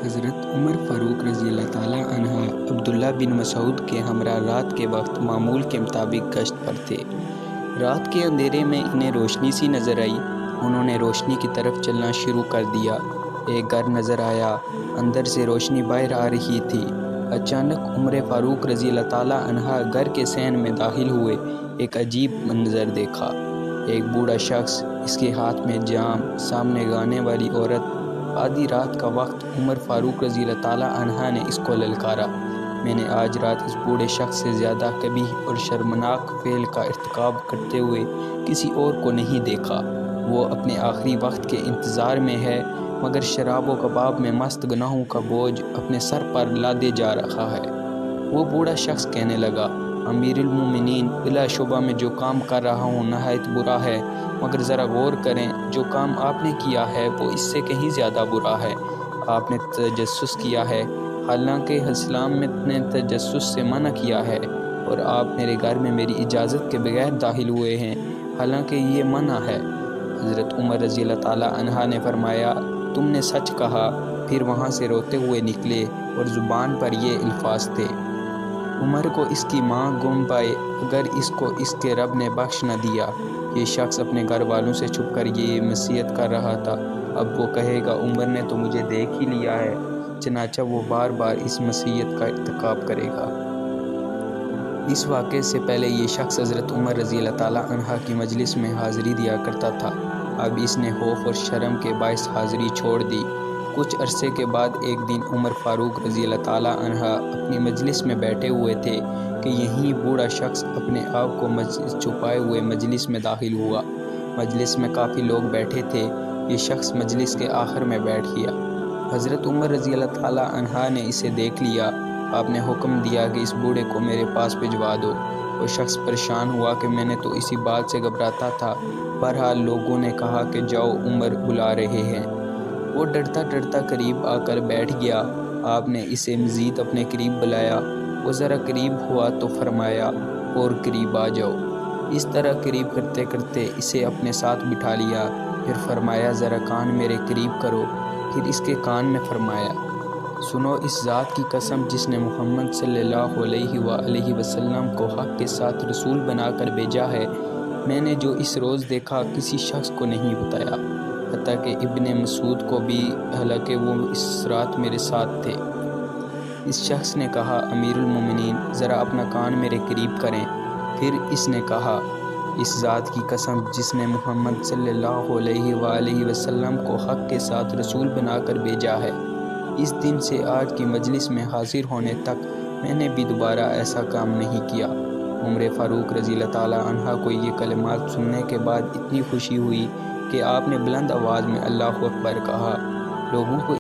حضرت عمر فاروق رضی اللہ تعالیٰ عنہ عبداللہ بن مسعود کے ہمراہ رات کے وقت معمول کے مطابق گشت پر تھے۔ رات کے اندھیرے میں انہیں روشنی سی نظر آئی۔ انہوں نے روشنی کی طرف چلنا شروع کر دیا۔ ایک گھر نظر آیا، اندر سے روشنی باہر آ رہی تھی۔ اچانک عمر فاروق رضی اللہ تعالیٰ عنہ گھر کے صحن میں داخل ہوئے۔ ایک عجیب منظر دیکھا۔ ایک بوڑھا شخص، اس کے ہاتھ میں جام، سامنے گانے والی عورت۔ آدھی رات کا وقت۔ عمر فاروق رضی اللہ تعالیٰ عنہ نے اس کو للکارا، میں نے آج رات اس بوڑھے شخص سے زیادہ قبیح اور شرمناک فعل کا ارتکاب کرتے ہوئے کسی اور کو نہیں دیکھا۔ وہ اپنے آخری وقت کے انتظار میں ہے، مگر شراب و کباب میں مست گناہوں کا بوجھ اپنے سر پر لادے جا رہا ہے۔ وہ بوڑھا شخص کہنے لگا، امیر المومنین، بلا شبہ میں جو کام کر رہا ہوں نہایت برا ہے، مگر ذرا غور کریں، جو کام آپ نے کیا ہے وہ اس سے کہیں زیادہ برا ہے۔ آپ نے تجسس کیا ہے، حالانکہ اسلام نے تجسس سے منع کیا ہے، اور آپ میرے گھر میں میری اجازت کے بغیر داخل ہوئے ہیں، حالانکہ یہ منع ہے۔ حضرت عمر رضی اللہ تعالیٰ عنہ نے فرمایا، تم نے سچ کہا۔ پھر وہاں سے روتے ہوئے نکلے اور زبان پر یہ الفاظ تھے، عمر کو اس کی ماں گم پائے اگر اس کو اس کے رب نے بخش نہ دیا۔ یہ شخص اپنے گھر والوں سے چھپ کر یہ نصیحت کر رہا تھا، اب وہ کہے گا عمر نے تو مجھے دیکھ ہی لیا ہے، چنانچہ وہ بار بار اس نصیحت کا ارتکاب کرے گا۔ اس واقعے سے پہلے یہ شخص حضرت عمر رضی اللہ تعالیٰ عنہ کی مجلس میں حاضری دیا کرتا تھا، اب اس نے خوف اور شرم کے باعث حاضری چھوڑ دی۔ کچھ عرصے کے بعد ایک دن عمر فاروق رضی اللہ تعالیٰ عنہ اپنی مجلس میں بیٹھے ہوئے تھے کہ یہیں بوڑھا شخص اپنے آپ کو چھپائے ہوئے مجلس میں داخل ہوا۔ مجلس میں کافی لوگ بیٹھے تھے، یہ شخص مجلس کے آخر میں بیٹھ گیا۔ حضرت عمر رضی اللہ تعالیٰ عنہ نے اسے دیکھ لیا۔ آپ نے حکم دیا کہ اس بوڑھے کو میرے پاس بھجوا دو۔ وہ شخص پریشان ہوا کہ میں نے تو اسی بات سے گھبراتا تھا۔ بہرحال لوگوں نے کہا کہ جاؤ، عمر بلا رہے ہیں۔ وہ ڈرتا ڈرتا قریب آ کر بیٹھ گیا۔ آپ نے اسے مزید اپنے قریب بلایا۔ وہ ذرا قریب ہوا تو فرمایا، اور قریب آ جاؤ۔ اس طرح قریب کرتے کرتے اسے اپنے ساتھ بٹھا لیا۔ پھر فرمایا، ذرا کان میرے قریب کرو۔ پھر اس کے کان میں فرمایا، سنو، اس ذات کی قسم جس نے محمد صلی اللہ علیہ وآلہ وسلم کو حق کے ساتھ رسول بنا کر بھیجا ہے، میں نے جو اس روز دیکھا کسی شخص کو نہیں بتایا، حتیٰ کہ ابن مسعود کو بھی، حالانکہ وہ اس رات میرے ساتھ تھے۔ اس شخص نے کہا، امیر المومنین، ذرا اپنا کان میرے قریب کریں۔ پھر اس نے کہا، اس ذات کی قسم جس نے محمد صلی اللہ علیہ وآلہ وسلم کو حق کے ساتھ رسول بنا کر بھیجا ہے، اس دن سے آج کی مجلس میں حاضر ہونے تک میں نے بھی دوبارہ ایسا کام نہیں کیا۔ عمر فاروق رضی اللہ تعالیٰ عنہ کو یہ کلمات سننے کے بعد اتنی خوشی ہوئی کہ آپ نے بلند آواز میں اللہ اکبر کہا۔ لوگوں کو